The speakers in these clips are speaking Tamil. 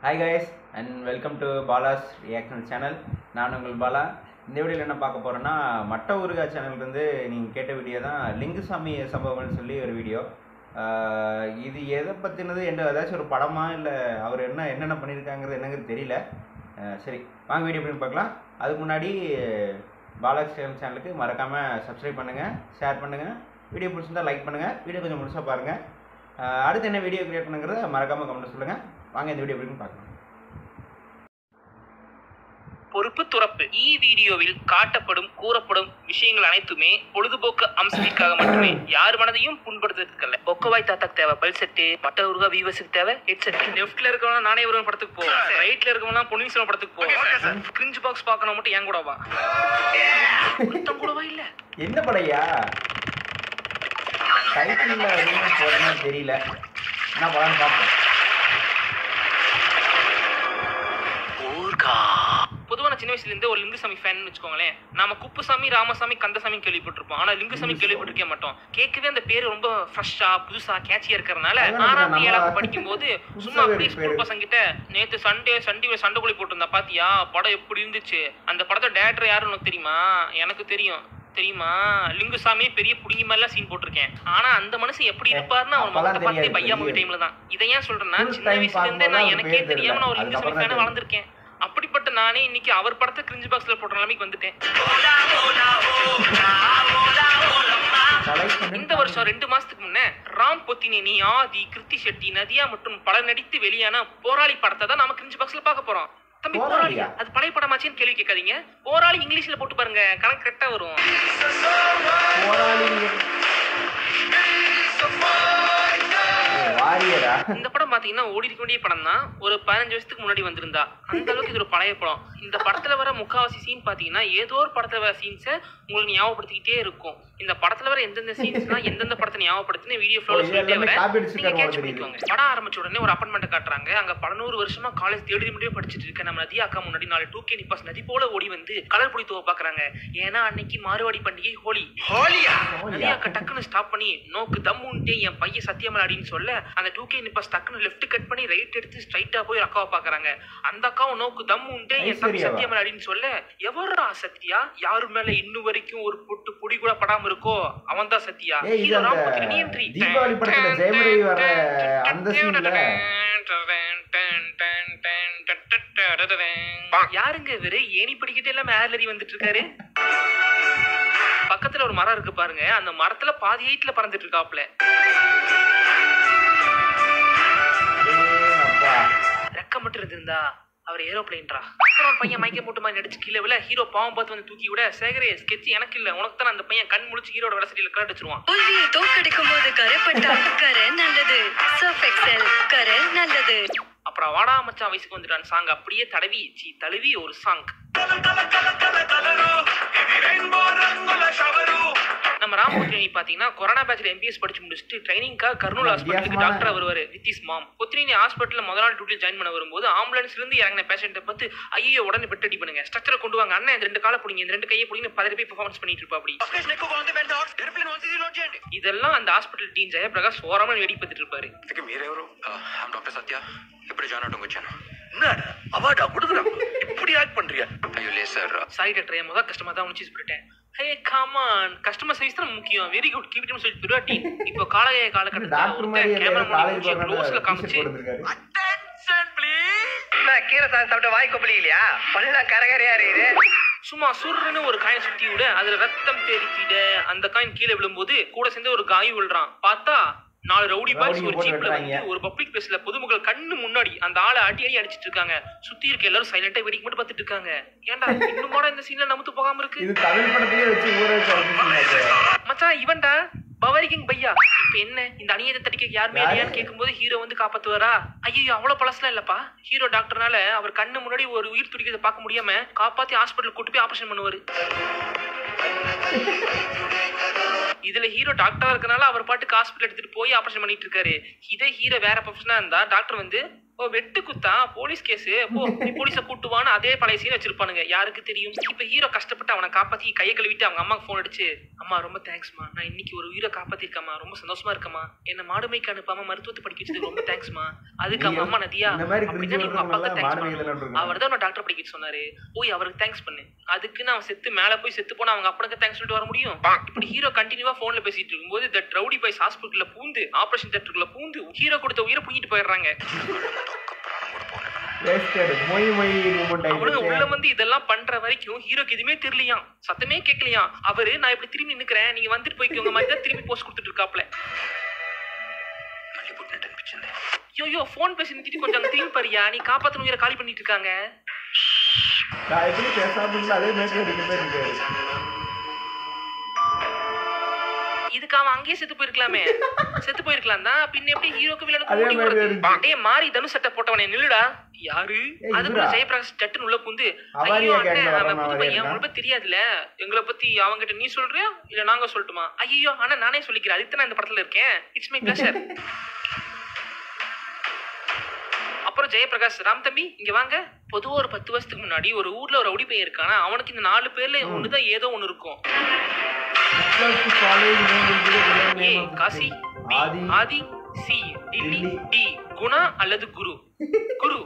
Hi guys and welcome to Bala's Reaction channel. நான் உங்கள் பாலா. இந்த வீடியோவில் என்ன பார்க்க போகிறேன்னா மட்ட ஊருகா சேனல்லேருந்து நீங்கள் கேட்ட வீடியோ தான் லிங்குசாமி சம்பவம்னு சொல்லி ஒரு வீடியோ. இது எதை பற்றினது ஏதாச்சும் ஒரு படமா இல்லை அவர் என்னென்ன பண்ணியிருக்காங்கிறது என்னங்கிறது தெரியல. சரி வாங்க வீடியோ எப்படி பார்க்கலாம். அதுக்கு முன்னாடி பாலாஸ் சேனலுக்கு மறக்காமல் சப்ஸ்கிரைப் பண்ணுங்கள், ஷேர் பண்ணுங்கள், வீடியோ பிடிச்சிருந்தா லைக் பண்ணுங்கள், வீடியோ கொஞ்சம் முழுசாக பாருங்கள். அடுத்து என்ன வீடியோ கிரியேட் பண்ணுங்கிறத மறக்காமல் கமெண்ட் சொல்லுங்கள். வாங்க இந்த வீடியோ எப்படின்னு பார்க்கலாம். பொறுப்பு துறப்பு. வீடியோவில் காட்டப்படும் கூறப்படும் விஷயங்கள் அனைத்துமே பொழுதுபோக்கு அம்சத்திற்காக மட்டுமே, யார் மனதையும் புண்படுத்துறதுக்கல்ல. பொக்கவாய் தாத்தாக்கு தேவை பல் செட்டு, மட்ட உருவா வீவர்ஸுக்கு தேவை ஹெட் செட். லெஃப்ட்ல இருக்கவங்க நானே ஒரு படத்துக்கு போ, ரைட்ல இருக்கவங்க பொன்னியின் செல்வன் படத்துக்கு போ. கிரிஞ்ச் பாக்ஸ் பார்க்கணும் மட்டும் என் கூட வா. கூடவா இல்ல என்ன படையா டைட்டில் போறதுன்னா தெரியல, என்ன படம் பார்ப்போம். பொதுவான சின்ன வயசுல இருந்து ஒரு லிங்குசாமி ஃபேன் வச்சுக்கோங்களேன். நாம குப்புசாமி, ராமசாமி, கந்தசாமி கேள்விப்பட்டிருப்போம். ஆனா லிங்குசாமி கேள்விப்பட்டிருக்க மாட்டோம். கேட்கவே அந்த பேரு ரொம்ப ஃப்ரெஷ்ஷா புதுசா கேட்சியா இருக்கிறதுனால 6ஆம் 7ஆம் படிக்கும் போது சும்மா அப்படியே ஸ்கூல் பசங்க கிட்ட நேத்து சண்டைக்குழி போட்டிருந்தா பாத்தியா, படம் எப்படி இருந்துச்சு, அந்த படத்தை டேரக்டர் யாருன்னு உனக்கு தெரியுமா? எனக்கு தெரியுமா, லிங்குசாமி பெரிய புடிங்கி மாதிரிலாம் சீன் போட்டிருக்கேன். ஆனா அந்த மனுஷன் எப்படி இருப்பாருன்னு அவன் முகத்தை பார்த்தே பையா மூவி டைம்ல தான். இதை ஏன் சொல்றேன்னா, சின்ன வயசுல இருந்தே நான் எனக்கே தெரியாம நான் ஒரு லிங்குசாமி ஃபேனா வளர்ந்துருக்கேன். அப்படிப்பட்ட நானே இன்னைக்கு அவர் படத்தை கிரிஞ்ச் பாக்ஸ்ல போடுற நிலைமைக்கு வந்துட்டேன். இந்த வருஷம் 2 மாசத்துக்கு முன்ன ராம் பொத்தினேனி, ஆதி, கிருத்தி ஷெட்டி, நதியா மற்றும் பலர் நடித்து வெளியான போராளி படத்தை தான் நாம கிரிஞ்ச் பாக்ஸ்ல பார்க்க போறோம். தம்பி போராளி அது பழைய படமாச்சேன்னு கேள்வி கேட்காதீங்க. போராளி இங்கிலீஷ்ல போட்டு பாருங்க, கணக்கு கரெக்டா வரும். இந்த படம் பாத்தீங்கன்னா ஓடி இருக்க வேண்டிய படம் தான். ஒரு 15 வருஷத்துக்கு முன்னாடி வந்திருந்தா. அந்த அளவுக்கு இது ஒரு பழைய படம். இந்த படத்துல வர முக்காவாசி சீன் பாத்தீங்கன்னா ஏதோ ஒரு படத்துல வர சீன்ஸை உங்களுக்கு ஞாபகப்படுத்திக்கிட்டே இருக்கும். இந்த படத்துல வர எந்தெந்த சீன்ஸ்லாம் எந்தெந்த படத்தை ஞாபகப்படுத்தினு வீடியோ ஃப்ளோல சொல்லிட்டே வரேன், நீங்க கேட்ச் பண்ணிக்கோங்க. படம் ஆரம்பிச்ச உடனே ஒரு அப்பார்ட்மெண்ட் காட்டுறாங்க. அங்க 11 வருஷமா காலேஜ் தேடி முடியே படிச்சுட்டு இருக்க நம்ம நதியா அக்கா முன்னாடி 4 2K நிப்பாஸ் நதி போல ஓடி வந்து கலர் பொடி தூவ பாக்குறாங்க. ஏன்னா அன்னைக்கு மாறுவாடி பண்டிகை ஹோலியா. நதியா அக்கா டக்குன்னு ஸ்டாப் பண்ணி நோக்கு தம்முன்ட்டே என் பையன் சத்தியமல் அப்படின்னு சொல்ல, அந்த 2K நிப்பாஸ் டக்குன்னு லெஃப்ட் கட் பண்ணி ரைட் எடுத்து ஸ்ட்ரைட்டா போய் அக்காவை பாக்குறாங்க. அந்த அக்காவும் நோக்கு தம்முன்ட்டே என் தம்பி சத்தியமல் அப்படின்னு சொல்ல, எவரா சத்யா, யாரு மேல இன்னும் வரைக்கும் ஒரு பொடி கூட படாம இருக்கோ அவன் தான் சத்யா. தீபாவளி படத்துல ஜெயமரவி வர அந்த சீன்ல யாருங்க இவரு ஏணி படிக்கிட்டே எல்லாம் மேலரி வந்துட்டு இருக்காரு. பக்கத்துல ஒரு மரம் இருக்கு பாருங்க, அந்த மரத்துல பாதி ஹைட்ல பறந்துட்டு இருக்காப்ல. ரெக்க மட்டும் இருந்திருந்தா அவர் ஏரோப்ளைன்ரா. அப்புறம் பையன் மைக்க போட்டு மாதிரி நடிச்சு கீழே விட ஹீரோ பாவம் பார்த்து வந்து தூக்கி விட, சேகரே ஸ்கெட்ச் எனக்கு இல்ல உனக்கு தான். அந்த பையன் கண் முழிச்சு ஹீரோட வடசடியில கலட் வச்சிருவான். தோல்வியை தோற்கடிக்கும் போது கரைப்பட்டா கரை நல்லது, சர்ஃப் எக்ஸல் கரை நல்லது. அப்புறம் வாடா மச்சான் வயசுக்கு வந்துட்டான் சாங் அப்படியே தழுவி ஒரு சாங். நம்ம ராமபுத்தினி பாத்தீங்கன்னா கொரோனா பேட்ச்ல MBS படிச்சு முடிச்சுட்டு ட்ரைனிங்காக கர்னூல் ஹாஸ்பிட்டலுக்கு டாக்டர் வருவாரு வித் இஸ் மாம். பொத்தினி ஹாஸ்பிட்டல் முதல் நாள் டியூட்டியில் ஜாயின் பண்ண வரும்போது ஆம்புலன்ஸ்ல இருந்து இறங்கின பேஷண்ட்டை பார்த்து ஐயோ உடனே பெட் ரெடி பண்ணுங்க, ஸ்ட்ரக்சரை கொண்டு வாங்க, அண்ணன் இந்த 2 காலை பிடிங்க, இந்த 2 கையை பிடிங்க, 10 பேர் பெர்ஃபார்மன்ஸ் பண்ணிட்டு இருப்பா. அப்படி இதெல்லாம் அந்த ஹாஸ்பிட்டல் டீன் ஜெயபிரகாஷ் ஓரமா வெடி பார்த்துட்டு இருப்பாரு. டாக்டர் சத்யா எப்படி ஜாயின் ஆகிட்டு வச்சானா அவார்டா கொடுக்குறாங்க, இப்படி ஆக்ட் பண்றியா? ஐயோ லே சார், சாரி டாக்டர், முதல் கஸ்டமர் தான் உனிச்சு சொல்லிட்டேன். ஹே கம் ஆன், கஸ்டமர் சர்வீஸ் தான் முக்கியம், வெரி குட் கீப் இட் சொல்லிட்டு பிரியா டீம். இப்போ காலகட்டத்துல கேமரா முடிஞ்சு க்ளோஸ்ல காமிச்சு அட்டென்ஷன் ப்ளீஸ். நான் கீரை சாப்பிட்ட வாய் கொப்பளி இல்லையா, பல்ல கரகரையா இருக்குது. சும்மா சுருன்னு ஒரு காயின் சுத்தி விட அதுல ரத்தம் தெரிச்சிட, அந்த காயின் கீழே விழும்போது கூட சேர்ந்து ஒரு காய் விழுறான். பார்த்தா 4 ரவுடி பாய்ஸ் ஒரு ஜீப்ல வந்து ஒரு பப்ளிக் பிளேஸ்ல பொதுமக்கள் கண்ணு முன்னாடி அந்த ஆளை அடி அடிச்சிட்டு இருக்காங்க. சுத்தி இருக்க எல்லாரும் சைலண்டா வெடிக்க மட்டும் பார்த்துட்டு இருக்காங்க. ஏன்டா இன்னும் இந்த சீன்ல நமத்து போகாம இருக்கு? இது தமிழ் படத்திலே வச்சு ஊரே மச்சான் இவன்டா பவரிகிங் பையா. இப்ப என்ன இந்த அநியாயத்தை தட்டிக்க யாருமே இல்லையான்னு கேட்கும்போது ஹீரோ வந்து காப்பாத்துவாரா? ஐயோ அவ்வளவு பழசுலாம் இல்லப்பா. ஹீரோ டாக்டர்னால அவர் கண்ணு முன்னாடி ஒரு உயிர் துடிக்கிறத பார்க்க முடியாம காப்பாத்தி ஹாஸ்பிட்டல் கூட்டு போய் ஆபரேஷன் பண்ணுவாரு. இதுல ஹீரோ டாக்டரா இருக்கனால அவர் பாட்டுக்கு ஹாஸ்பிட்டல் எடுத்துட்டு போய் ஆபரேஷன் பண்ணிட்டு இருக்காரு. இதே ஹீரோ வேற ப்ரொஃபஷனா இருந்தா டாக்டர் வந்து ஓ வெட்டு குத்தா போலீஸ் கேஸ் போ நீ போலீஸை கூட்டுவான்னு அதே பழைய சீன் வச்சிருப்பானுங்க. யாருக்கு தெரியும்? இப்ப ஹீரோ கஷ்டப்பட்டு அவனை காப்பாத்தி கையை கழுவிட்டு அவங்க அம்மாக்கு போன் அடிச்சு, அம்மா ரொம்ப தேங்க்ஸ்மா, நான் இன்னைக்கு ஒரு உயிரை காப்பாத்திருக்கேம்மா, ரொம்ப சந்தோஷமா இருக்கம்மா, என்ன மாடுமைக்கு அனுப்பாம மருத்துவத்தை படிக்க வச்சதுக்கு ரொம்ப தேங்க்ஸ்மா, அதுக்கு அவங்க அம்மா நதியா அப்படின்னா நீங்க அப்பாக்கு தேங்க்ஸ். அவர் தான் டாக்டர் படிக்க சொன்னாரு, போய் அவருக்கு தேங்க்ஸ் பண்ணு. அதுக்குன்னு அவன் செத்து மேல போய் செத்து போனா அவங்க அப்பனுக்கு தேங்க்ஸ் சொல்லிட்டு வர முடியும்? இப்படி ஹீரோ கண்டினியூவா போன்ல பேசிட்டு இருக்கும்போது இந்த ரவுடி பாய்ஸ் ஹாஸ்பிட்டல்ல பூந்து ஆபரேஷன் தியேட்டருக்குள்ள பூந்து ஹீரோ கொடுத்த உயிரை புடிங்கிட்டு போயிடுறாங்க. அவனுங்க உள்ள வந்து இதெல்லாம் பண்ற வரைக்கும் ஹீரோக்கு எதுவுமே தெரியலையாம், சத்தமே கேட்கலையாம். அவரு நான் இப்படி திரும்பி நிக்கிறேன், நீங்க வந்துட்டு போய்க்கோங்க மாதிரி தான் திரும்பி போஸ்ட் கொடுத்துட்டு இருக்காப்ல. ஐயோ போன் பேசி நிறுத்திட்டு கொஞ்சம் அங்க திரும்பி பாரியா, நீ காப்பாத்தணும் உயிரை காலி பண்ணிட்டு இருக்காங்க. இதுக்கு அவன் அங்கேயே செத்து போயிருக்கலாமே, செத்து போயிருக்கலாம் தான். பின்ன எப்படி ஹீரோக்கு வில்லனுக்கு மாறி தனுஷ் சட்டை போட்டவனே நில்லுடா. யாரு? அதுக்குள்ள ஜெயபிரகாஷ் சட்டுன்னு உள்ள புந்து, ஐயோ அண்ணன் அவன் புது பையன், உங்களை பத்தி தெரியாதுல, எங்களை பத்தி அவங்கிட்ட நீ சொல்றியா இல்ல நாங்க சொல்லட்டுமா? ஐயோ ஆனா நானே சொல்லிக்கிறேன், அதுக்கு தான் இந்த படத்துல இருக்கேன், இட்ஸ் மை பிளஷர். அப்புறம் ஜெயபிரகாஷ், ராம் தம்பி இங்க வாங்க. பொதுவா ஒரு 10 வருஷத்துக்கு முன்னாடி ஒரு ஊர்ல ஒரு ரவுடி பையன் இருக்கானா, அவனுக்கு இந்த 4 பேர்ல ஒண்ணுதான் ஏதோ ஒண்ணு இருக்கும். ஏ காசி, பி ஆதி, சி டில்லி, டி குணா அல்லது குரு. குரு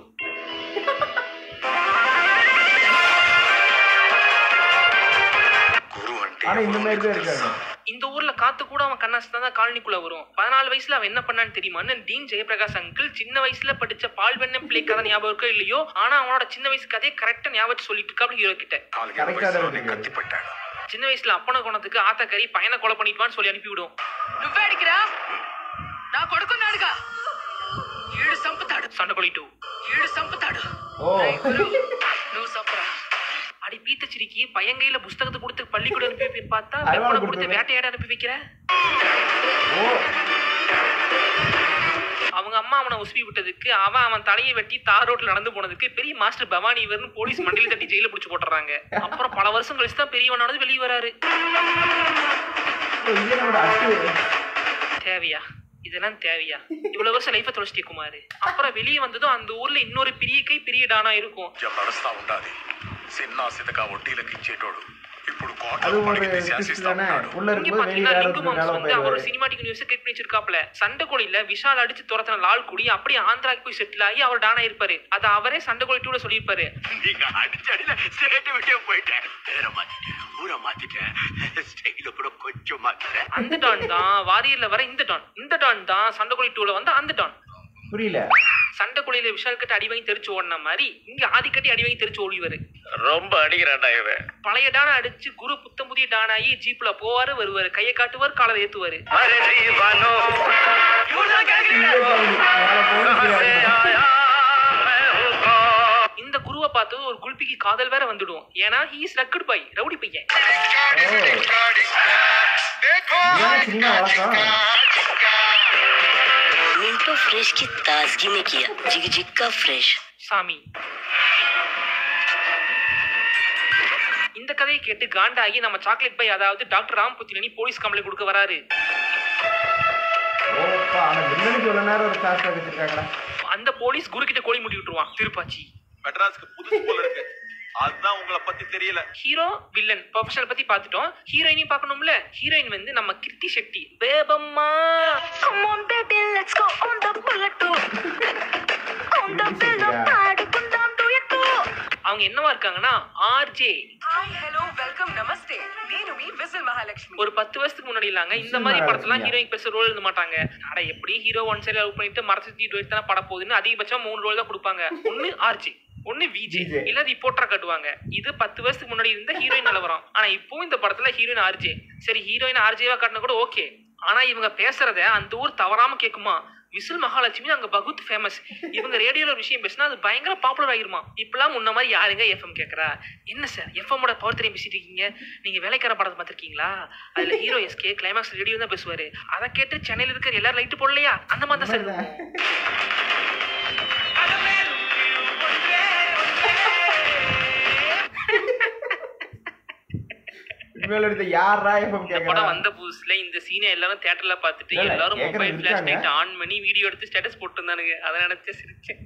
இந்த ஊர்ல காத்து கூட அவன் கண்ணாசு தான் காலனிக்குள்ள வரும். 14 வயசுல அவன் என்ன பண்ணான்னு தெரியுமான்னு டீன் ஜெயபிரகாஷ் அங்கிள் சின்ன வயசுல படிச்ச பால் வெண்ணம் பிள்ளை கதை ஞாபகம் இருக்கோ இல்லையோ, ஆனா அவனோட சின்ன வயசு கதையை கரெக்டா ஞாபகம் சொல்லிட்டு இருக்கா ஹீரோ கிட்ட. சின்ன வயசுல அப்பன குணத்துக்கு ஆத்தக்கறி பையனை கொலை பண்ணிட்டுவான்னு சொல்லி அனுப்பிவிடும். சண்டை கொளிட்டு அடி பீத்தச்சிரிக்கி பையங்கையில புஸ்தகத்தை கொடுத்து பள்ளிக்கூட அனுப்பி பார்த்தா வெப்பனை கொடுத்து வேட்டையாட அனுப்பி வைக்கிற. அவங்க அம்மா அவனை உசுப்பி விட்டதுக்கு அவன் தலையை வெட்டி தார் ரோட்ல நடந்து போனதுக்கு பெரிய மாஸ்டர் பவானி இவர்னு போலீஸ் மண்டல தட்டி ஜெயில பிடிச்சு போட்டுறாங்க. அப்புறம் பல வருஷம் கழிச்சு தான் பெரியவனானது வெளியே வராரு. தேவையா இதெல்லாம் தேவையா? இவ்வளவு வருஷம் லைஃப தொலைச்சிட்டே குமாரு. அப்புறம் வெளியே வந்ததும் அந்த ஊர்ல இன்னொரு பெரிய கை பெரிய டானா இருக்கும். சண்டைக்கோழில விஷால் அடிச்சு துரத்தின லால் குடி அப்படியே ஆந்திராக்கு போய் செட்டில் ஆகி அவர் டானா இருப்பாரு. அதை அவரே சண்டைக்கோழி டூல சொல்லியிருப்பாரு. அந்த டான் தான் வாரியர்ல வர இந்த டான். இந்த டான் தான் சண்டைக்கோழி டூல வந்து அந்த டான். புரியல. சண்டைக்குழியில விஷால் கட்டி அடி வாங்கி தெரிச்சு ஓடின மாதிரி இங்க ஆதி கட்டி அடி வாங்கி தெரிச்சு ஓடிவாரு. ரொம்ப அடிக்கிறான்டா இவன். பழைய டான அடிச்சு குரு புத்தம் புதிய டானாயி ஜீப்ல போவாரு வருவாரு, கையை காட்டுவார் காலை ஏத்துவாரு. இந்த குருவை பார்த்து ஒரு குல்பிக்கு காதல் வேற வந்துடும். ஏன்னா he is rugged boy, rowdy பையன். मिंटो फ्रेश की ताजगी ने किया जिग जिग का फ्रेश. சாமி இந்த கதையை கேட்டு காண்டாகி நம்ம சாக்லேட் பை அதாவது டாக்டர் ராம் புத்தினி போலீஸ் கம்ப்ளைண்ட் கொடுக்க வராரு. அந்த போலீஸ் குரு கிட்ட கோழி முட்டி விட்டுருவான். திருப்பாச்சி மெட்ராஸ்க்கு புதுசு போல இருக்கு, அதுதான் உங்களை பத்தி தெரியல. ஹீரோ வில்லன் ப்ரொஃபஷனல் பத்தி பார்த்துட்டோம். ஹீரோயினையும் பார்க்கணும்ல. ஹீரோயின் வந்து நம்ம Kriti Shetty. பேபம்மா Come on baby let's go on the bullet too. On the pillow பாடுకుందాం duet too. அவங்க என்னவா இருக்காங்கன்னா RJ. Hi hello welcome namaste. నేను మీ విజిల్ మహాలక్ష్మి. ஒரு 10 வருஷத்துக்கு முன்னாடி இல்லாங்க இந்த மாதிரி படத்துல ஹீரோயின் பெருசா ரோல் எழுத மாட்டாங்க. அட எப்படி ஹீரோ ஒன் சைடு லவ் பண்ணிட்டு மரத்தி டுவெட் தான பட போகுதுன்னு அதிகபட்சம் 3 ரோல் தான் கொடுப்பாங்க. ஒன்னு ஆர்ஜே, ஒன்னு விஜே, இல்ல ரிப்போர்ட்டரா கட்டுவாங்க. இது 10 வருஷத்துக்கு முன்னாடி இருந்த ஹீரோயின் நிலவரம். ஆனா இப்போ இந்த படத்துல ஹீரோயின் ஆர்ஜே. சரி ஹீரோயின் ஆர்ஜேவா காட்டினா கூட ஓகே. ஆனா இவங்க பேசுறத அந்த ஊர் தவறாம கேக்குமா. விசில் மகாலட்சுமி அங்க பகுத் ஃபேமஸ். இவங்க ரேடியோல ஒரு விஷயம் பேசினா அது பயங்கர பாப்புலர் ஆகிருமா. இப்பெல்லாம் முன்ன மாதிரி யாருங்க எஃப்எம் கேட்கறா? என்ன சார் எஃப்எம்மோட பவர் தெரியும் பேசிட்டு இருக்கீங்க? நீங்க வேலைக்கார படத்தை பார்த்திருக்கீங்களா? அதுல ஹீரோ எஸ்கே கிளைமாக்ஸ் ரேடியோ தான் பேசுவாரு. அதை கேட்டு சென்னையில இருக்கிற எல்லாரும் லைட்டு போடலையா? அந்த மாதிரி தான் சார். மேல எடுத்து யாரா எஃப்எம் இந்த கேக்குறா படம் வந்த புதுசுல இந்த சீனை எல்லாரும் தியேட்டர்ல பார்த்துட்டு இல்ல, எல்லாரும் கேக்குறது மொபைல் ஃபிளாஷ் இருக்காங்க. லைட் ஆன் பண்ணி வீடியோ எடுத்து ஸ்டேட்டஸ் போட்டுருந்தானுங்க. அதை நினைச்சு சிரிச்சேன்.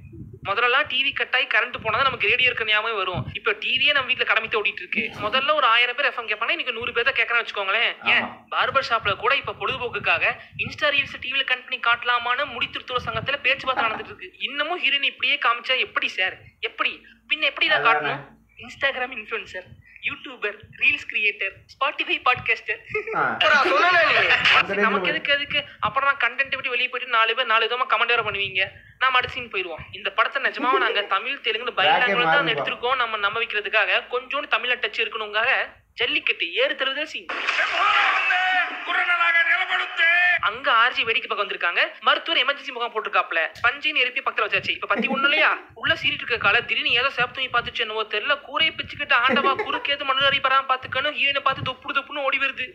முதல்ல டிவி கட்டாயி கரண்ட் போனா நமக்கு ரேடியோ இருக்க ஞாபகம் வரும். இப்போ டிவியே நம்ம வீட்டுல கடமைத்து ஓடிட்டு இருக்கு. முதல்ல ஒரு 1000 பேர் எஃப்எம் கேட்பாங்க, இன்னைக்கு 100 பேர் தான் கேட்கறான்னு வச்சுக்கோங்களேன். ஏன் பார்பர் ஷாப்ல கூட இப்ப பொழுதுபோக்குக்காக இன்ஸ்டா ரீல்ஸ் டிவில கனெக்ட் பண்ணி காட்டலாமான்னு முடித்திருத்துவ சங்கத்துல பேச்சுவார்த்தை நடந்துட்டு இருக்கு. இன்னமும் ஹீரோயின் இப்படியே காமிச்சா எப்படி சார்? எப்படி பின்ன எப்படி இதை காட்டணும்? Instagram influencer, YouTuber, reels creator, Spotify podcaster. நமக்கு எதுக்கு அப்புறம் நான் கண்டென்ட் விட்டு வெளியே போயிட்டு 4 பேர் 4 விதமா கமெண்ட் வேற பண்ணுவீங்க. நாம அடிச்சுன்னு போயிடுவோம். இந்த படத்தை நிஜமாவும் நாங்க தமிழ் தெலுங்கு பைலாங்குவேஜ் தான் எடுத்திருக்கோம் நம்ம நம்ப வைக்கிறதுக்காக. கொஞ்சோண்டு தமிழ்ல டச் இருக்கணுங்காக ஜல்லிக்கட்டு ஏறு தருவதல் சீன். அங்க ஆர்ஜி வேடிக்கை பக்கம் வந்திருக்காங்க. மருத்துவர் எமர்ஜென்சி முகாம் போட்டிருக்காப்ல. பஞ்சின்னு எழுப்பி பக்கத்துல வச்சாச்சு. இப்ப பத்தி ஒண்ணு இல்லையா உள்ள சீரிட்டு இருக்க கால திடீர்னு ஏதோ சேப் தூங்கி பாத்துச்சு என்னவோ தெரியல. கூரையை பிச்சுக்கிட்டு ஆண்டவா குறுக்கேது மணல் அறிப்பறான் பாத்துக்கணும். ஹீரோனை பார்த்து தொப்புன்னு ஓடி வருது.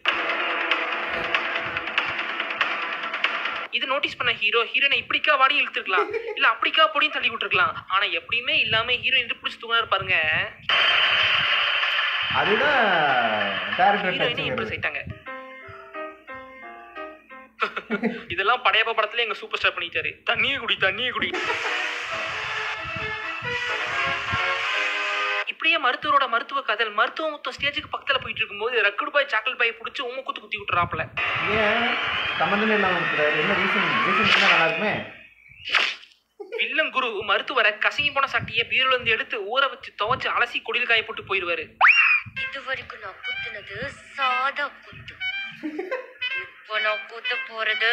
இது நோட்டீஸ் பண்ண ஹீரோயினை இப்படிக்கா வாடி இழுத்துருக்கலாம், இல்ல அப்படிக்கா பொடியும் தள்ளி விட்டுருக்கலாம். ஆனா எப்படியுமே இல்லாம ஹீரோயின் பிடிச்சி தூங்கினாரு பாருங்க. அதுதான் டைரக்டர் ஹீரோயினை இம்ப்ரெஸ் ஆயிட்டாங்க. இதெல்லாம் படையப்ப படத்துல எங்க சூப்பர் ஸ்டார் பண்ணிட்டாரு. தண்ணியே குடி. இப்படியே மருத்துவரோட மருத்துவ கதல் மருத்துவ மொத்தம் ஸ்டேஜுக்கு பக்கத்துல போயிட்டு இருக்கும்போது ரக்குடு பாய் சாக்லேட் பாய் பிடிச்சி உங்க குத்தி விட்டுறாப்ல. ஏன் சம்பந்தமே இல்லாம இருக்கிறாரு? என்ன ரீசன் நல்லா இருக்குமே. வில்லன் குரு மருத்துவரை கசங்கி போன சட்டியை பீரோல இருந்து எடுத்து ஊற வச்சு துவைச்சு அலசி கொடியில் காய போட்டு போயிடுவாரு. இது வரைக்கும் நான் குத்துனது சாதா குத்து, இப்போ நான் குத்த போறது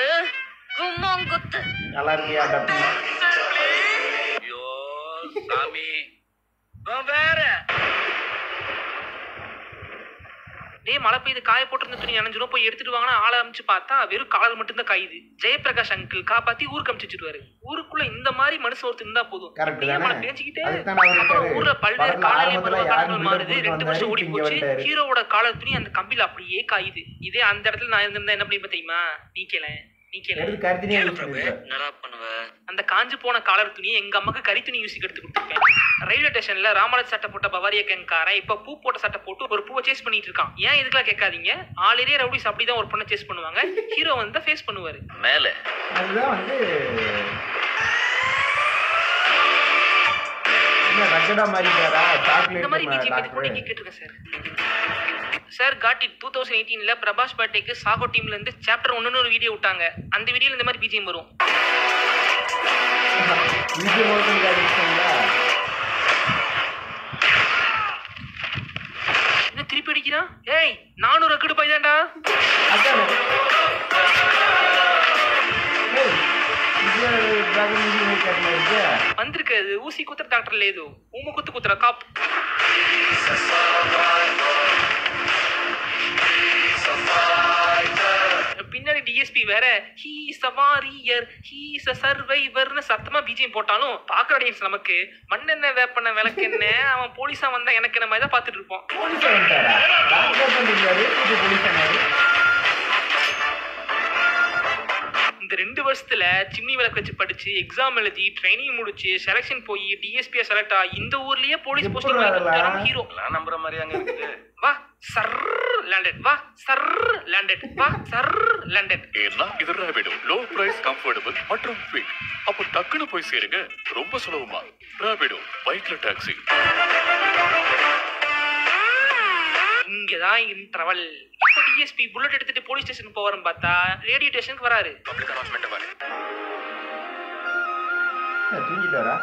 கும்மாங்குத்து. நல்லா இருக்கியா டாக்டர்? ஐயோ சாமி வேற மழை பெய்து காய போட்டிருந்த துணி அணைஞ்சிரும். போய் எடுத்துட்டு வாங்கன்னா ஆளை அமைச்சு பார்த்தா வெறும் காலர் மட்டும் தான் காயுது. ஜெயபிரகாஷ் அங்கிள் காப்பாத்தி ஊருக்கு அமிச்சிருவாரு. ஊருக்குள்ள இந்த மாதிரி மனுஷன் ஒருத்தர் இருந்தா போதும். மழை பேஞ்சுக்கிட்டே அப்புறம் ஊர்ல பல்வேறு காலநிலை பருவகாலங்கள் மாறுது. 2 வருஷம் ஓடி போச்சு. ஹீரோவோட காலர் துணி அந்த கம்பில அப்படியே காயுது. இதே அந்த இடத்துல நான் இருந்திருந்தா என்ன பண்ணி தெரியுமா? அந்த காஞ்சு போன காலர் துணியை எங்க அம்மாக்கு கறி துணி யூசி எடுத்து கொடுத்துருக்கேன். ரயில்வே ஸ்டேஷன்ல ராமராஜ் சட்டை போட்ட பவாரியா கேங்காரன் இப்ப பூ போட்ட சட்டை போட்டு ஒரு பூவை சேஸ் பண்ணிட்டு இருக்கான். ஏன் இதுக்கெல்லாம் கேட்காதீங்க. ஆல்ரெடி ரவுடிஸ் அப்படிதான் ஒரு பொண்ணை சேஸ் பண்ணுவாங்க. ஹீரோ வந்து ஃபேஸ் பண்ணுவாரு. மேல அதுதான் வந்து ரகடா மாறிட்டாரா? இந்த மாதிரி பிஜிஎம் இது கூட நீங்க கேட்டிருக்கேன் சார். சார் காட் இட் 2018ல பிரபாஸ் பர்த்டேக்கு சாகோ டீம்ல இருந்து சாப்டர் 1ன்னு ஒரு வீடியோ விட்டாங்க. அந்த வீடியோல இந்த மாதிரி பிஜிஎம் வரும். என்ன திருப்பி அடிக்கிறான்? ஏய் 400 ரக்கடு பாய் தான்டா. வந்திருக்காது ஊசி குத்துற டாக்டர் லேது ஊம குத்துற காப். பின்னாடி டிஎஸ்பி வேற he is a warrior, he is a survivor ன்னு சத்தமா பிஜிஎம் போட்டாலும் பாக்குற ஆடியன்ஸ் நமக்கு மண்ணெண்ணெய் வேப்பெண்ணெய் விளக்கெண்ண அவன் போலீஸா வந்தா எனக்கு என்ன மாதிரி தான் பாத்துட்டு இருப்போம். இந்த 2 வருஷத்துல சிம்னி விளக்கு வச்சு படிச்சு எக்ஸாம் எழுதி ட்ரைனிங் முடிச்சு செலக்ஷன் போய் டிஎஸ்பியா செலக்ட் ஆகி இந்த ஊர்லயே போலீஸ் போஸ்டிங் ஹீரோ நம்புற மாதிரியாங்க இருக்குது. வா சர் லேண்டட், வா சர் லேண்டட், வா சர் லேண்டட். ஏன்னா இது ராபிடோ லோ பிரைஸ் கம்ஃபர்டபிள் மற்றும் குயிக். அப்போ டக்குன்னு போய் சேருங்க ரொம்ப சுலபமா. ராபிடோ பைக்ல டாக்ஸி. இங்கதான் இன்டர்வல். இப்போ டிஎஸ்பி புல்லட் எடுத்துட்டு போலீஸ் ஸ்டேஷனுக்கு போவாருன்னு பார்த்தா ரேடியோ ஸ்டேஷனுக்கு வராரு. பப்ளிக் அனௌன்ஸ்மெண்ட் பாரு. தூங்கிட்டாரா?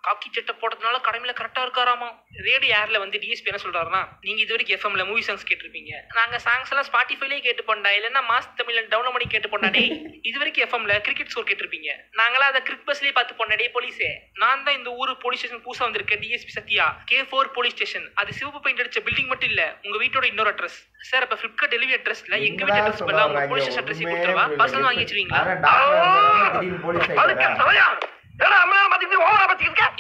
காக்கி சட்டை போட்டதுனால கடமையில கரெக்டா இருக்காராமா. ரேடியோ ஏர்ல வந்து டிஎஸ்பி என்ன சொல்றாருன்னா, நீங்க இது வரைக்கும் எஃப்எம்ல மூவி சாங்ஸ் கேட்டிருப்பீங்க. நாங்க சாங்ஸ் எல்லாம் ஸ்பாட்டிஃபைலயே கேட்டு போண்டா, இல்லன்னா மாஸ் தமிழ்ல டவுன்லோட் பண்ணி கேட்டு போண்டா. டேய் இது வரைக்கும் எஃப்எம்ல கிரிக்கெட் ஸ்கோர் கேட்டிருப்பீங்க. நாங்களா அதை கிரிக் பஸ்லயே பார்த்து போண்டா. டே போலீஸே, நான் தான் இந்த ஊரு போலீஸ் ஸ்டேஷன் புதுசா வந்திருக்கேன். DSP Sathya, K4 police station. அது சிவப்பு பெயிண்ட் அடிச்ச பில்டிங் மட்டும் இல்ல, உங்க வீட்டோட இன்னொரு அட்ரஸ். சார் அப்ப பிளிப்கார்ட் டெலிவரி அட்ரஸ்ல எங்க வீட்டு அட்ரஸ் பதிலா உங்க போலீஸ் ஸ்டேஷன் அட்ரஸ் கொடுத்துறவா பர்சனல் வாங்கி வச்சிருவீங்களா?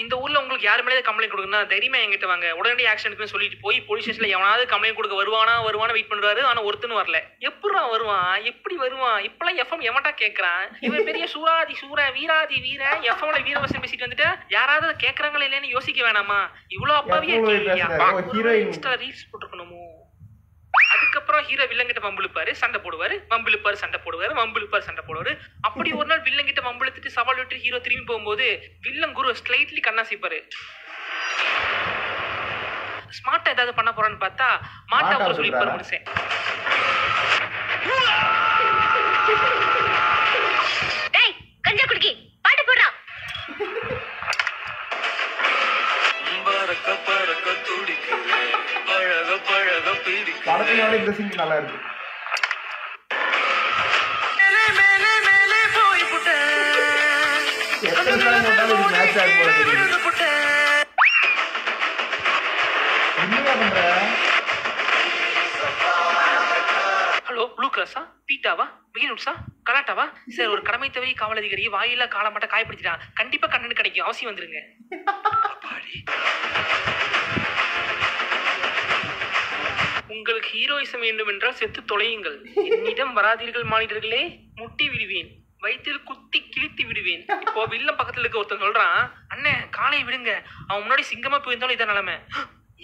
இந்த ஊர்ல உங்களுக்கு யாரு மேலே கம்ப்ளைண்ட் கொடுக்குன்னா தைரியமா என்கிட்ட வாங்க, உடனடி ஆக்ஷன் எடுக்கணும்னு சொல்லிட்டு போய் போலீஸ் ஸ்டேஷன்ல எவனாவது கம்ப்ளைண்ட் கொடுக்க வருவானா வெயிட் பண்றாரு. ஆனா ஒருத்தனும் வரல. எப்படா வருவான்? எப்படி வருவான்? இப்பெல்லாம் எஃப்எம் எவன்டா கேக்குறான்? இவன் பெரிய வீராதி வீர எஃப்எம்ல வீரவசம் பேசிட்டு வந்துட்டு யாராவது கேக்குறாங்களா இல்லைன்னு யோசிக்க வேணாமா? இவ்வளவு அப்பாவியா ரீல்ஸ் போட்டுருக்கணுமோ? அதுக்கப்புறம் அதுக்கப்புறம் ஹீரோ வில்லங்கிட்ட வம்பிழுப்பாரு, சண்டை போடுவாரு, வம்பிழுப்பாரு, சண்டை போடுவாரு, வம்பிழுப்பாரு, சண்டை போடுவாரு. அப்படி ஒரு நாள் வில்லங்கிட்ட வம்பிழுத்துட்டு சவால் விட்டு ஹீரோ திரும்பி போகும்போது வில்லன் குரு ஸ்லைட்லி கண்ணாசிப்பாரு. ஸ்மார்ட்டா ஏதாவது பண்ண போறான்னு பார்த்தா மாட்டா கூட சொல்லிப்பாரு மனுஷன். டேய் கஞ்சா குடிக்கி பாட்டு போடுறா. படத்தினோட இந்த சீன் நல்லா இருக்கு. எத்தனை தடவை போட்டாலும் இது மேட்ச் ஆகும் போல தெரியுது. என்னையா பண்ற? ஹலோ ப்ளூ கிராஸா, பீட்டாவா, பீனுட்ஸா, கலாட்டாவா? சார் ஒரு கடமை தவறி காவல் அதிகாரி வாயில காலை மட்டும் காயப்படுத்திட்டான். கண்டிப்பா கண்டென்ட் கிடைக்கும், அவசியம் வந்துருங்க. உங்களுக்கு ஹீரோயிசம் வேண்டும் என்றால் செத்து தொலையுங்கள். என்னிடம் வராதீர்கள் மானிடர்களே, முட்டி விடுவேன், வயிற்றில் குத்தி கிழித்து விடுவேன். இப்போ வில்லம் பக்கத்துல இருக்க ஒருத்தன் சொல்றான், அண்ணே காலை விடுங்க, அவன் முன்னாடி சிங்கமா போயிருந்தாலும் இதான் நிலைமை.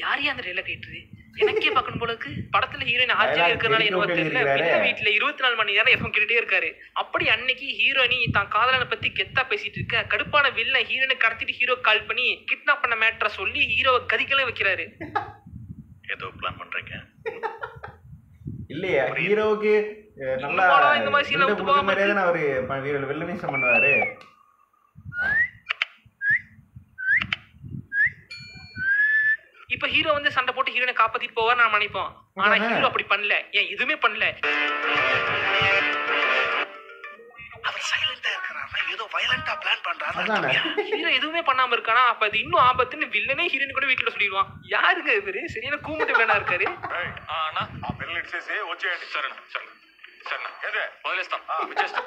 யாரையா அந்த ரேல கேட்டுது? எனக்கே பார்க்கணும் போல இருக்கு. படத்துல ஹீரோயின் ஆர்ஜியா இருக்கிறனால என்ன தெரியல, வீட்டுல 24 மணி நேரம் எஃப்எம் கேட்டுட்டே இருக்காரு. அப்படி அன்னைக்கு ஹீரோயினி தான் காதலனை பத்தி கெத்தா பேசிட்டு இருக்க கடுப்பான வில்ல ஹீரோயினை கடத்திட்டு ஹீரோ கால் பண்ணி கிட்னாப் பண்ண மேட்டரை சொல்லி ஹீரோவை கதிக்கெல்லாம் வைக்கிறாரு. ஏதோ பிளான் பண்றீங்க இல்லையா? ஹீரோவுக்கு நல்லா இந்த மாதிரி சீன்ல வில்லன் புடிச்ச மாதிரியே தான் அவரு வில்லனிசம் பண்ணுவாரு. இப்ப ஹீரோ வந்து சண்டை போட்டு ஹீரோனை காப்பாத்திட்டு போவார் நான் நினைப்போம். ஆனா ஹீரோ அப்படி பண்ணல. ஏன் எதுவுமே பண்ணல. அவர் சைலண்டா இருக்கறானா, ஏதோ வயலண்டா பிளான் பண்றானா? அதானே. ஹீரோ எதுவுமே பண்ணாம இருக்கானா, அப்ப அது இன்னும் ஆபத்துன்னு வில்லனே ஹீரோயின் கூட வீட்டுல சொல்லிடுவான். யாருங்க இவரு? சரியான கூமுட்டு வில்லனா இருக்காரு. అన్నా ఆ పిల్లలు ఇచ్చేసి వచ్చేయండి. సరేనా సరేనా సరేనా ఏదే వదిలేస్తాం వచ్చేస్తాం.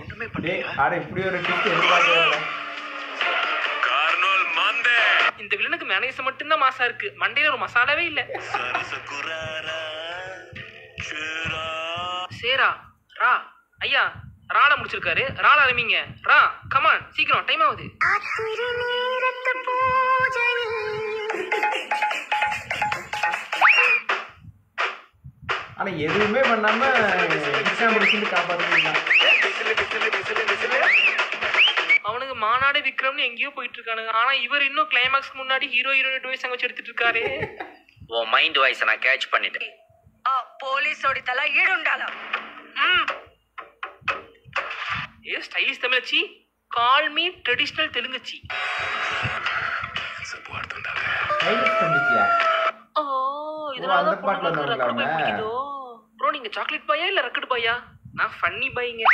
ஒண்ணுமே டேய், பண்ணல. அட இப்படி ஒரு ட்விஸ்ட் எதிர்பார்க்கவே కార్నోల్ మందే இந்த வில்லனுக்கு மேனேஜ் மட்டும்தான் மாசா இருக்கு, மண்டையில ஒரு மசாலாவே இல்ல. சேரா ரா ஐயா ரால முடிச்சிருக்காரு. ரால ஆரம்பிங்க. ரா கமான் சீக்கிரம், டைம் ஆகுது. ஆனா எதுவுமே பண்ணாம காப்பாற்றுறீங்க. அவனுக்கு மாநாடு விக்ரம்னு எங்கேயோ போயிட்டு இருக்கானுங்க. ஆனா இவர் இன்னும் கிளைமாக்ஸ்க்கு முன்னாடி ஹீரோ ஹீரோயின் டுவைஸ் அங்க வச்சு எடுத்துட்டு இருக்காரு. உன் மைண்ட் வாய்ஸ் நான் கேட்ச் பண்ணிட்டேன். పోలీసోడి తల ఈడుండాల. ஏ ஸ்டைலிஷ் தமிழச்சி, கால் மீ ட்ரெடிஷனல் தெலுங்குச்சி. ஓ இதனால அந்த தான் பாட்டுல பொண்ணுங்களுக்கு வந்தவங்களா ரக்கடு பாய் அவங்க? பிடிக்குதோ? ப்ரோ நீங்க சாக்லேட் பாயா இல்ல ரக்கடு பாயா? நான் ஃபன்னி பாய்ங்க.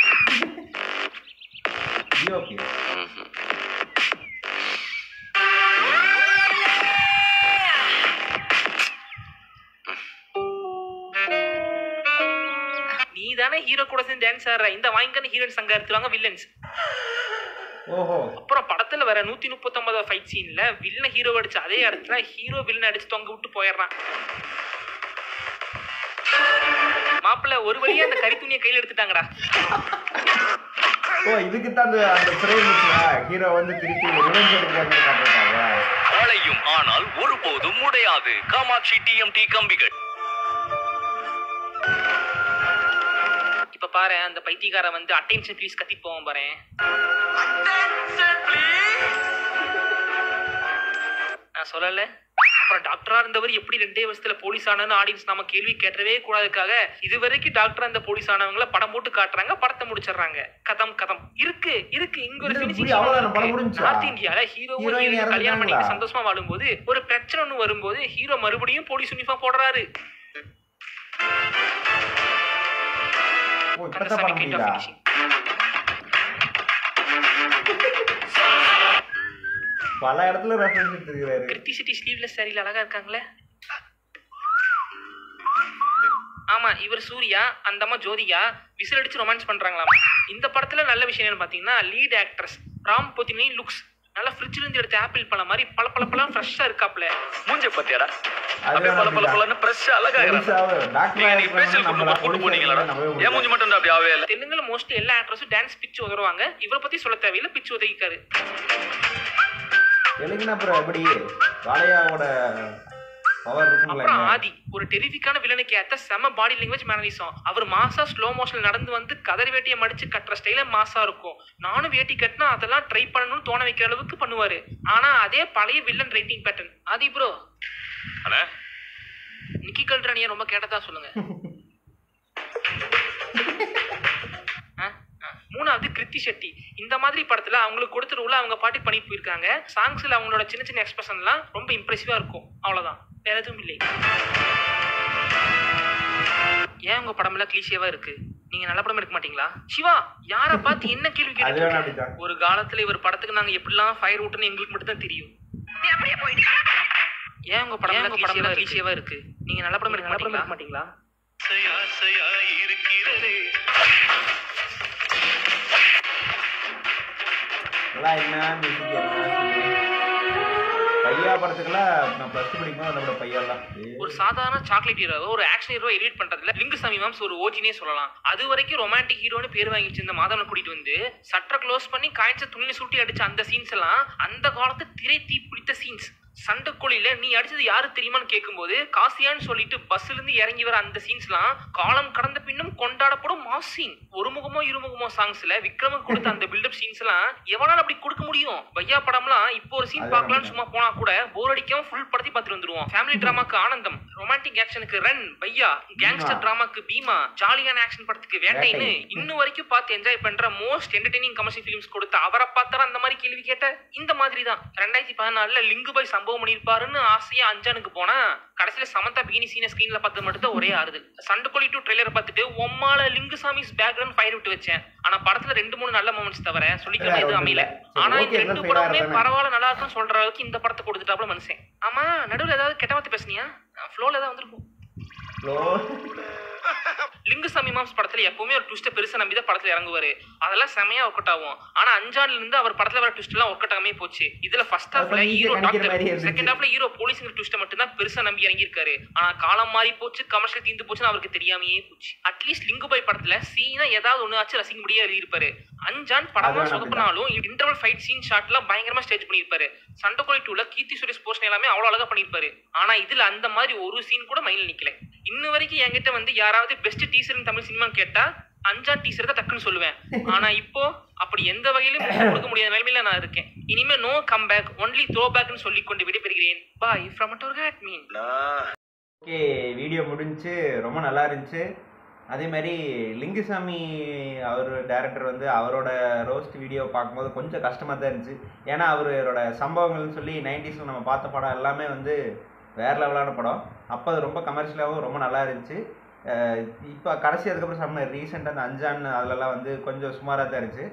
நீ தானே ஹீரோ கூட சேர்ந்து டான்ஸ் ஆடுற, இந்த வாங்கிக்கன்னு ஹீரோயின் சங்க எடுத்துவாங்க வில்லன்ஸ். ஓஹோ. அப்புறம் படத்துல வர 139 ஃபைட் சீன்ல வில்லன் ஹீரோ அடிச்சு அதே இடத்துல ஹீரோ வில்லன் அடிச்சு தொங்க விட்டு போயிடுறான். மாப்பிள்ள ஒரு வழியா அந்த கறி துணியை கையில எடுத்துட்டாங்கடா. ஓ இதுக்கு தான் அந்த ஃப்ரேம் ஹீரோ வந்து திருப்பி ரிவெஞ்ச் எடுக்கறாங்க காட்டுறாங்க. ஆளையும் ஆனால் ஒருபோதும் உடையாது காமாட்சி டிஎம்டி கம்பிகள். இப்ப பாரு அந்த பைத்தியக்காரன் வந்து அட்டென்ஷன் ப்ளீஸ் கத்திட்டு போவான் பாரு. நான் சொல்லல. அப்புறம் டாக்டரா இருந்தவர் எப்படி 2 வருஷத்துல போலீஸ் ஆனான்னு ஆடியன்ஸ் நம்ம கேள்வி கேட்டவே கூடாதுக்காக இதுவரைக்கும் டாக்டரா இருந்த போலீஸ் ஆனவங்கள படம் போட்டு காட்டுறாங்க, படத்தை முடிச்சிடுறாங்க. கதம் கதம் இருக்கு இருக்கு இங்க ஒரு ஃபினிஷிங். நார்த் இந்தியால ஹீரோவும் ஹீரோயின் கல்யாணம் பண்ணிட்டு சந்தோஷமா வாழும்போது ஒரு பிரச்சனை ஒன்று வரும்போது ஹீரோ மறுபடியும் போலீஸ் யூனிஃபார்ம் போடுறாரு. பல இடத்துல ரெஃபரன்ஸ் எடுத்துக்கிறாரு. கிருத்தி சிட்டி ஸ்லீவ்லெஸ் சாரியில அழகா இருக்காங்களே. ஆமா இவர் சூர்யா, அந்த அம்மா ஜோதிகா விசில் அடிச்சு ரொமான்ஸ் பண்றாங்களாம். இந்த படத்துல நல்ல விஷயம் என்னன்னு பாத்தீங்கன்னா லீட் ஆக்ட்ரஸ் ராம் போத்தினி லுக்ஸ் நல்லா ஃப்ரிட்ஜ்ல இருந்து எடுத்த ஆப்பிள் பழம் மாதிரி பல பல பழம் ஃப்ரெஷ்ஷா இருக்காப்ல. மூஞ்ச பத்தியாடா அப்படியே பல பல பலன்னு ஃப்ரெஷ்ஷா அழகா இருக்கு. நீங்க ஃபேஷியல் போட்டு போனீங்களா? ஏன் மூஞ்சி மட்டும் அப்படி ஆவே இல்ல? தெலுங்குல மோஸ்ட்லி எல்லா ஆக்ட்ரஸும் டான்ஸ் பிச்சு உதறுவாங்க. இவரை பத்தி சொல்ல தேவையில்லை, பிச்சு உதவிக்காரு. தெலுங்குனா அப்புறம் எப்படி வாழையாவோட பவர் இருக்குங்களா? அப்புறம் ஆதி ஒரு டெரிஃபிக்கான வில்லனுக்கு ஏத்த செம பாடி லாங்குவேஜ் மேனரிசம். அவர் மாசா ஸ்லோ மோஷன்ல நடந்து வந்து கதர் வேட்டியை மடிச்சு கட்டுற ஸ்டைல மாசா இருக்கும். நானும் வேட்டி கட்டினா அதெல்லாம் ட்ரை பண்ணணும்னு தோண வைக்கிற அளவுக்கு பண்ணுவாரு. ஆனா அதே பழைய வில்லன் ரைட்டிங் பேட்டர்ன். ஆதி ப்ரோ அண்ணா நிக்கி கல்ரானியா ரொம்ப கேட்டதா சொல்லுங்க. மூணாவது கிருத்தி ஷெட்டி. இந்த மாதிரி படத்துல அவங்களுக்கு கொடுத்த ரோல அவங்க பாட்டி பண்ணிட்டு போயிருக்காங்க. சாங்ஸ்ல அவங்களோட சின்ன சின்ன எக்ஸ்பிரஷன்லாம் ரொம்ப இம்ப்ரெசிவா இருக்கும். அவ்வளவுதான், வேற எதுவும் இல்லை. ஏன் உங்க படம் எல்லாம் கிளீஷியவா இருக்கு? நீங்க நல்ல படம் எடுக்க மாட்டீங்களா? சிவா யார பார்த்து என்ன கேள்வி கேட்டு? ஒரு காலத்துல இவர் படத்துக்கு நாங்க எப்படிலாம் ஃபயர் விட்டுன்னு எங்களுக்கு மட்டும் தான் தெரியும். ஏன் உங்க படம் எல்லாம் கிளீஷியவா இருக்கு? நீங்க நல்ல படம் எடுக்க மாட்டீங்களா? என்ன மியூசிக் பையா படத்துக்குலாம் நான் ப்ளஸ் டூ படிக்கும்போது அதோட பையெல்லாம் ஒரு சாதாரண சாக்லேட் ஹீரோவை ஒரு ஆக்ஷன் ஹீரோ எடிட் பண்றதுல லிங்குசாமி மேம்ஸ் ஒரு ஓஜினே சொல்லலாம். அது வரைக்கும் ரொமான்டிக் ஹீரோன்னு பேர் வாங்கி வச்சிருந்த மாதவனை கூட்டிட்டு வந்து சட்டை க்ளோஸ் பண்ணி காய்ச்ச துணி சுட்டி அடிச்ச அந்த சீன்ஸ் எல்லாம் அந்த காலத்து திரை தீ பிடித்த சீன்ஸ். சண்டைக்கோழியில நீ அடிச்சது யாரு தெரியுமான்னு கேட்கும்போது காசியான்னு சொல்லிட்டு பஸ்ல இருந்து இறங்கி வர அந்த சீன்ஸ்லாம் காலம் கடந்த பின்னும் கொண்டாடப்படும் மாஸ் சீன். ஒரு முகமோ இருமுகமோ சாங்ஸ்ல விக்ரமுக்கு கொடுத்த அந்த பில்டப் சீன்ஸ் எல்லாம் எவனால அப்படி கொடுக்க முடியும்? பையா படம்லாம் இப்போ ஒரு சீன் பார்க்கலாம்னு சும்மா போனா கூட போர் அடிக்காம ஃபுல் படத்தி பார்த்துட்டு வந்துருவோம். ஃபேமிலி டிராமாக்கு ஆனந்தம், ரொமான்டிக் ஆக்ஷனுக்கு ரன் பையா, கேங்ஸ்டர் டிராமாக்கு பீமா, ஜாலியான ஆக்ஷன் படத்துக்கு வேட்டைன்னு இன்னும் வரைக்கும் பார்த்து என்ஜாய் பண்ற மோஸ்ட் என்டர்டெய்னிங் கமர்ஷியல் ஃபிலிம்ஸ் கொடுத்த அவரை பார்த்தாரா அந்த மாதிரி கேள்வி கேட்ட? இந்த மாதிரி தான் 2014 லிங்குபாய் சம்பவம் பண்ணிருப்பாருன்னு ஆசையா அஞ்சானுக்கு போனா கடைசியில சமந்தா பிகினி சீன ஸ்கிரீன்ல பார்த்து மட்டும் ஒரே ஆறுதல். சண்டைக்கோழி 2 ட்ரெய்லர் பார்த்துட்டு ஒம்மால லிங்குசாமிஸ் பேக்ரவுண்ட் ஃபயர் விட்டு வச்சேன். ஆனா படத்துல 2-3 நல்ல மொமெண்ட்ஸ் தவிர சொல்லிக்கிற எதுவும் அமையல. ஆனா இந்த 2 படமே பரவாயில்ல நல்லா இருக்குன்னு சொல்ற அளவுக்கு இந்த படத்தை கொடுத்துட்டாப்ல மனுஷன். ஆமா நடுவில் ஏதாவது கெட்ட வார்த்தை பேசுனியா? ஃப்ளோல ஏதாவது வந்திருக்கும். லிங்குசாமி மாம்ஸ் படத்துல எப்பவுமே ஒரு ட்விஸ்ட் பெருசா நம்பி தான் படத்துல இறங்குவாரு. அதெல்லாம் செமையா ஒர்க் அவுட் ஆகும். ஆனா அஞ்சான்ல இருந்து அவர் படத்துல வர ட்விஸ்ட் எல்லாம் ஒர்க் அவுட் ஆகாமே போச்சு. இதுல ஃபர்ஸ்ட் ஹாஃப்ல ஹீரோ டாக்டர், செகண்ட் ஹாஃப்ல ஹீரோ போலீஸ்ங்கிற ட்விஸ்ட் மட்டும் தான் பெருசா நம்பி இறங்கியிருக்காரு. ஆனா காலம் மாறி போச்சு, கமர்ஷியல் தீந்து போச்சுன்னு அவருக்கு தெரியாமையே போச்சு. அட்லீஸ்ட் லிங்குபாய் படத்துல சீனா ஏதாவது ஒண்ணு ஆச்சு ரசிக்க முடியா எழுதியிருப்பாரு. அஞ்சான் படமா சொதப்பினாலும் இன்டர்வல் ஃபைட் சீன் ஷாட்லாம் பயங்கரமா ஸ்டேஜ் பண்ணியிருப்பாரு. சண்டைக்கோழி 2ல கீர்த்தி சுரேஷ் போர்ஷன் எல்லாமே அவ்வளவு அழகா பண்ணியிருப்பாரு. ஆனா இதுல அந்த மாதிரி ஒரு சீன் கூட மைண்ட்ல நிக்கல. இன்ன வரைக்கும் என்கிட்ட வந்து யாராவது பெஸ்ட் டீசர் தமிழ் சினிமா கேட்டா அஞ்சான் டீசர் தான் டக்குன்னு சொல்லுவேன். ஆனா இப்போ அப்படி எந்த வகையிலும் கொடுக்க முடியாத நிலைமையில நான் இருக்கேன். இனிமே no come back, only throw பேக்னு சொல்லி கொண்டு விடைபெறுகிறேன். Bye from admin. Okay, video முடிஞ்சு ரொம்ப நல்லா இருந்துச்சு. அதே மாதிரி லிங்குசாமி அவர் டைரக்டர் வந்து அவரோட ரோஸ்ட் வீடியோ பார்க்கும்போது கொஞ்சம் கஷ்டமாக தான் இருந்துச்சு. ஏன்னா அவரோட சம்பவங்கள்னு சொல்லி 90s நம்ம பார்த்த படம் எல்லாமே வந்து வேறு லெவலான படம். அப்போ அது ரொம்ப கமர்ஷியலாகவும் ரொம்ப நல்லா இருந்துச்சு. இப்போ கடைசி அதுக்கப்புறம் செம்ம ரீசெண்டாக அந்த அஞ்சான் அதிலலாம் வந்து கொஞ்சம் சுமாராக தான் இருந்துச்சு.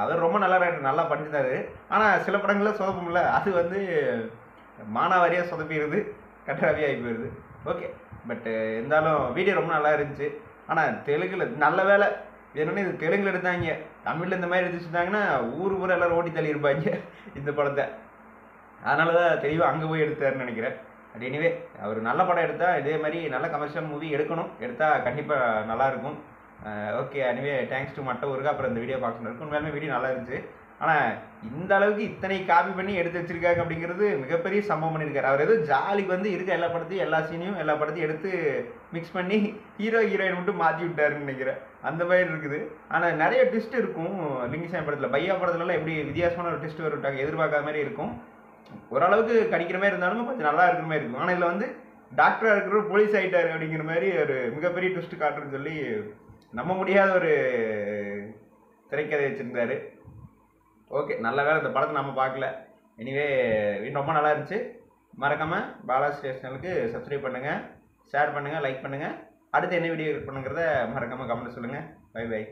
அவர் ரொம்ப நல்லா பண்ணிட்டாரு. ஆனால் சில படங்களில் சொதப்பும்ல, அது வந்து மானாவாரியாக சொதப்பிடுது, கட்டாவியாக ஆகி போயிடுது. ஓகே, பட்டு இருந்தாலும் வீடியோ ரொம்ப நல்லா இருந்துச்சு. ஆனால் தெலுங்கில் நல்ல வேலை வேணும்னு இது தெலுங்கில் எடுத்தாங்க. தமிழில் இந்த மாதிரி எடுத்துச்சுட்டாங்கன்னா ஊர் எல்லோரும் ஓட்டி தள்ளி இருப்பாங்க இந்த படத்தை. அதனால தான் தெளிவாக அங்கே போய் எடுத்தாருன்னு நினைக்கிறேன். அது எனிவே அவர் நல்ல படம் எடுத்தால் இதே மாதிரி நல்ல கமர்ஷியல் மூவி எடுக்கணும். எடுத்தால் கண்டிப்பாக நல்லாயிருக்கும். ஓகே, எனிவே தேங்க்ஸ் டு மட்ட ஊருக்கு. அப்புறம் இந்த வீடியோ பார்க்கணும் இருக்கும். உண்மையாலுமே வீடியோ நல்லா இருந்துச்சு. ஆனால் இந்த அளவுக்கு இத்தனை காப்பி பண்ணி எடுத்து வச்சிருக்காங்க அப்படிங்கிறது மிகப்பெரிய சம்பவம் பண்ணியிருக்காரு. அவர் ஏதோ ஜாலிக்கு வந்து இருக்க எல்லா படத்தையும் எல்லா சீனையும் எல்லா படத்தையும் எடுத்து மிக்ஸ் பண்ணி ஹீரோயின் மட்டும் மாற்றி விட்டாருன்னு நினைக்கிறேன். அந்த மாதிரி இருக்குது. ஆனால் நிறைய ட்விஸ்ட் இருக்கும் லிங்குசாமி படத்தில். பையா படத்துலலாம் எப்படி வித்தியாசமான ஒரு ட்விஸ்ட் வருட்டாங்க, எதிர்பார்க்காத மாதிரி இருக்கும். ஓரளவுக்கு கடிக்கிற மாதிரி இருந்தாலும் கொஞ்சம் நல்லா இருக்கிற மாதிரி இருக்கும். ஆனால் இதில் வந்து டாக்டராக இருக்கிற போலீஸ் ஆகிட்டாரு அப்படிங்கிற மாதிரி ஒரு மிகப்பெரிய ட்விஸ்ட் காட்டுறதுன்னு சொல்லி நம்ப முடியாத ஒரு திரைக்கதை வச்சுருந்தாரு. ஓகே, நல்ல வேலை இந்த படத்தை நம்ம பார்க்கல. எனிவே ரொம்ப நல்லா இருந்துச்சு. மறக்காமல் பாலாஸ் சேனலுக்கு சப்ஸ்கிரைப் பண்ணுங்கள், ஷேர் பண்ணுங்கள், லைக் பண்ணுங்கள். அடுத்து என்ன வீடியோ பண்ணுங்கிறத மறக்காமல் கமெண்ட் சொல்லுங்கள். Bye by.